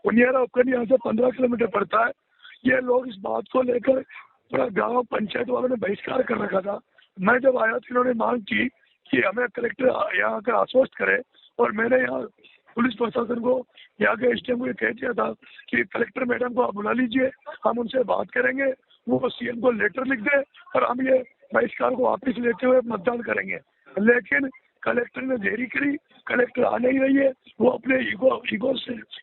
उनियारा उपखंड यहाँ से 15 किलोमीटर पड़ता है। ये लोग इस बात को लेकर पूरा गांव पंचायत वालों ने बहिष्कार कर रखा था। मैं जब आया तो इन्होंने मांग की कि हमें कलेक्टर यहाँ आकर आश्वस्त करे, और मैंने यहाँ पुलिस प्रशासन को, यहाँ के एसडीएम को कह दिया था कि कलेक्टर मैडम को आप बुला लीजिए, हम उनसे बात करेंगे, वो सीएम को लेटर लिख दे और हम ये बहिष्कार को वापस लेते हुए मतदान करेंगे। लेकिन कलेक्टर ने देरी करी, कलेक्टर आ नहीं रही है, वो अपने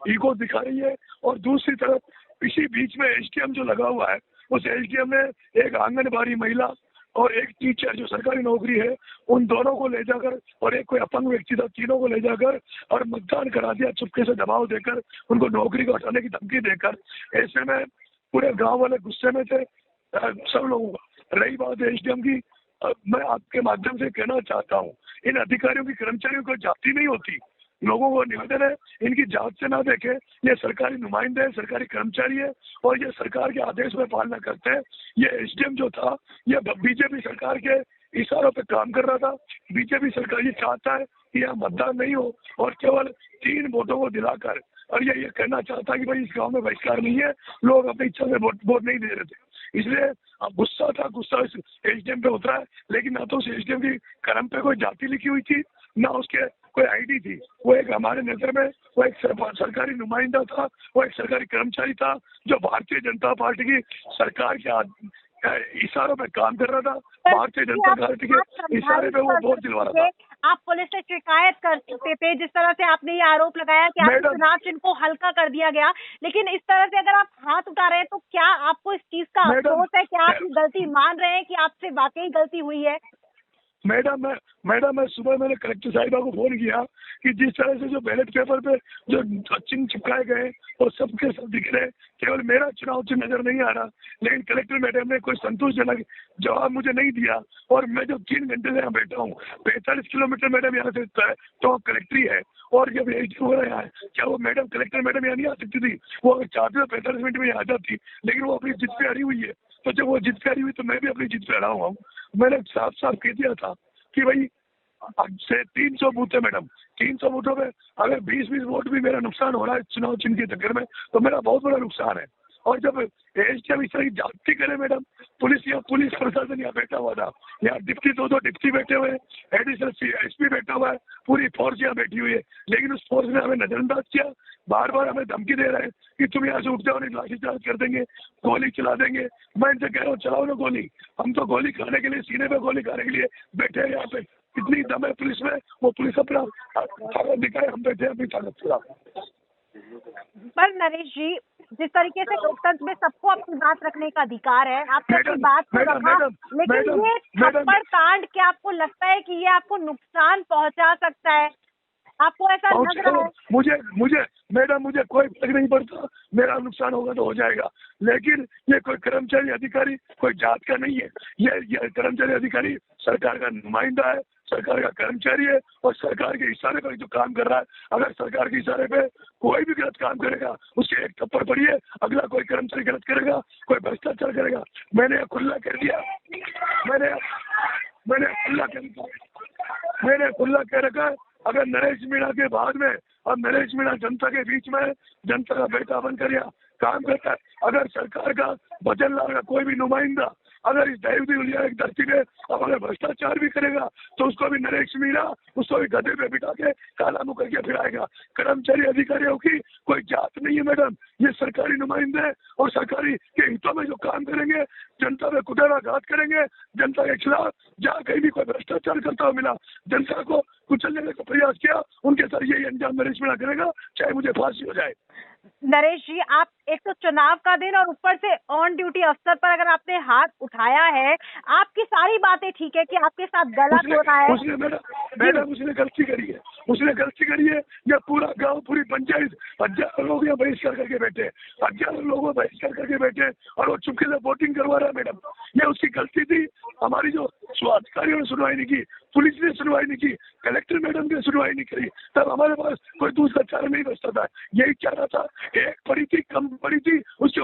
ईगो दिखा रही है। और दूसरी तरफ इसी बीच में एसडीएम जो लगा हुआ है, उस एसडीएम ने एक आंगनबाड़ी महिला और एक टीचर जो सरकारी नौकरी है, उन दोनों को ले जाकर, और एक कोई अपंग व्यक्ति था, तीनों को ले जाकर और मतदान करा दिया, चुपके से दबाव देकर, उनको नौकरी को हटाने की धमकी देकर। ऐसे में पूरे गांव वाले गुस्से में थे, सब लोगों का। रही बात एसडीएम की, मैं आपके माध्यम से कहना चाहता हूँ, इन अधिकारियों की, कर्मचारियों को जाति नहीं होती। लोगों को निवेदन है, इनकी जात से ना देखें, ये सरकारी नुमाइंदे हैं, सरकारी कर्मचारी है, और ये सरकार के आदेश में पालना करते हैं। ये एसडीएम जो था, ये बीजेपी सरकार के इशारों पे काम कर रहा था। बीजेपी सरकार ये चाहता है कि यहाँ मतदान नहीं हो, और केवल 3 वोटों को दिलाकर, और ये कहना चाहता है कि भाई इस गांव में बहिष्कार नहीं है, लोग अपनी इच्छा से वोट नहीं दे रहे थे। इसलिए अब गुस्सा इस एसडीएम पे उतरा है। लेकिन ना तो उस एसडीएम की कर्म पे कोई जाति लिखी हुई थी, ना उसके कोई आईडी थी। वो एक हमारे नजर में वो एक सरकारी नुमाइंदा था, वो एक सरकारी कर्मचारी था, जो भारतीय जनता पार्टी की सरकार के इशारों पे काम कर रहा था। भारतीय जनता पार्टी के इशारे पे वो वोट दिलवा रहा था। आप पुलिस से शिकायत कर सकते थे, जिस तरह से आपने ये आरोप लगाया कि आपके चुनाव चिन्ह को हल्का कर दिया गया, लेकिन इस तरह से अगर आप हाथ उठा रहे हैं तो क्या आपको इस चीज का अफसोस है? क्या आप गलती मान रहे हैं कि आपसे वाकई गलती हुई है? मैडम मैं सुबह मैंने कलेक्टर साहिबा को फोन किया कि जिस तरह से जो बैलेट पेपर पे जो चिन्ह चिपकाए गए और सबके सब दिख रहे, केवल मेरा चुनाव चिन्ह नजर नहीं आ रहा। लेकिन कलेक्टर मैडम ने कोई संतोषजनक जवाब मुझे नहीं दिया, और मैं जो 3 घंटे से यहाँ बैठा हूँ, 45 किलोमीटर मैडम यहाँ से तो कलेक्ट्री है, और जब हो रहा है, क्या वो मैडम कलेक्टर मैडम यहाँ नहीं आ सकती थी? वो अगर चाहती तो 45 मिनट में यहाँ आ जाती, लेकिन वो अपनी जिद पे अड़ी हुई है। तो जब वो जिद पे अड़ी हुई तो मैं भी अपनी जिद पे अड़ा हुआ हूँ। मैंने साफ साफ कह दिया था कि भाई से 300 बूथ है मैडम, 300 बूथों में अगर 20-20 वोट भी मेरा नुकसान हो रहा है चुनाव चिन्ह के चक्कर में, तो मेरा बहुत बड़ा नुकसान है। और जब एसडीएम इस तरह की जाति करे मैडम, पुलिस प्रशासन यहाँ बैठा हुआ था, यहाँ डिप्टी 2 डिप्टी बैठे हुए हैं, एडिशनल एसपी बैठा हुआ है, पूरी फोर्स यहाँ बैठी हुई है, लेकिन उस फोर्स ने हमें नजरअंदाज किया। बार बार हमें धमकी दे रहे हैं कि तुम यहाँ से उठ जाओ, नहीं लाठीचार्ज कर देंगे, गोली चला देंगे। मैं इनसे कह रहा हूँ चलाओ ना गोली, हम तो गोली खाने के लिए, सीने पे गोली खाने के लिए बैठे हैं यहाँ पे। इतनी दम है पुलिस में, वो पुलिस अपना ताकत दिखाए, हम बैठे अपनी ताकत चला। पर नरेश जी, जिस तरीके से लोकतंत्र में सबको अपनी बात रखने का अधिकार है, आपने अपनी बात को रखा, लेकिन ये थप्पड़ कांड, क्या आपको लगता है कि ये आपको नुकसान पहुंचा सकता है? आपको ऐसा लग रहा है? मुझे कोई फर्क नहीं पड़ता, मेरा नुकसान होगा तो हो जाएगा, लेकिन ये कोई कर्मचारी अधिकारी कोई जात का नहीं है। ये कर्मचारी अधिकारी सरकार का नुमाइंदा है, सरकार का कर्मचारी है, और सरकार के इशारे पर जो काम कर रहा है। अगर सरकार के इशारे पे कोई भी गलत काम करेगा, उसके एक थप्पड़ पड़िए, अगला कोई कर्मचारी गलत करेगा, कोई भ्रष्टाचार करेगा। मैंने खुला कह दिया, मैंने खुला कह रखा है, अगर नरेश मीणा के बाद में, और नरेश मीणा जनता के बीच में, जनता का बेटा बनकर यहाँ काम करता है, अगर सरकार का वचन लाएगा कोई भी नुमाइंदा, अगर इस धरती पे अब अगर भ्रष्टाचार भी करेगा, तो उसको भी नरेश मीणा, उसको भी गधे पे बिठा के काला मुंह करके फिराएगा। कर्मचारी अधिकारियों की कोई जात नहीं है मैडम, ये सरकारी नुमाइंदे हैं, और सरकारी के हितों में जो काम करेंगे, जनता में कुटाघात करेंगे, जनता के खिलाफ जहाँ कहीं भी कोई भ्रष्टाचार करता हुआ मिला, जनता को कुचलने का प्रयास किया, उनके साथ यही अंजाम नरेश मीणा करेगा, चाहे मुझे फांसी हो जाए। नरेश जी, आप एक तो चुनाव का दिन और ऊपर से ऑन ड्यूटी अफसर पर अगर आपने हाथ उठाया है, आपकी सारी बातें ठीक है कि आपके साथ गलत हो रहा है। उसने गलती करी है। जब पूरा गांव, पूरी पंचायत, 1000 लोग यहाँ बहिष्कार करके बैठे, 1000 लोगों बहिष्कार करके बैठे, और वो चुपके से वोटिंग करवा रहा है मैडम। ये उसकी गलती थी। हमारी जो अधिकारियों ने सुनवाई नहीं की, पुलिस ने सुनवाई नहीं की, कलेक्टर मैडम ने सुनवाई नहीं करी, तब हमारे पास कोई दूसरा चारा नहीं बचता था। यही चारा था, एक पड़ी थी, कम पड़ी थी, उसके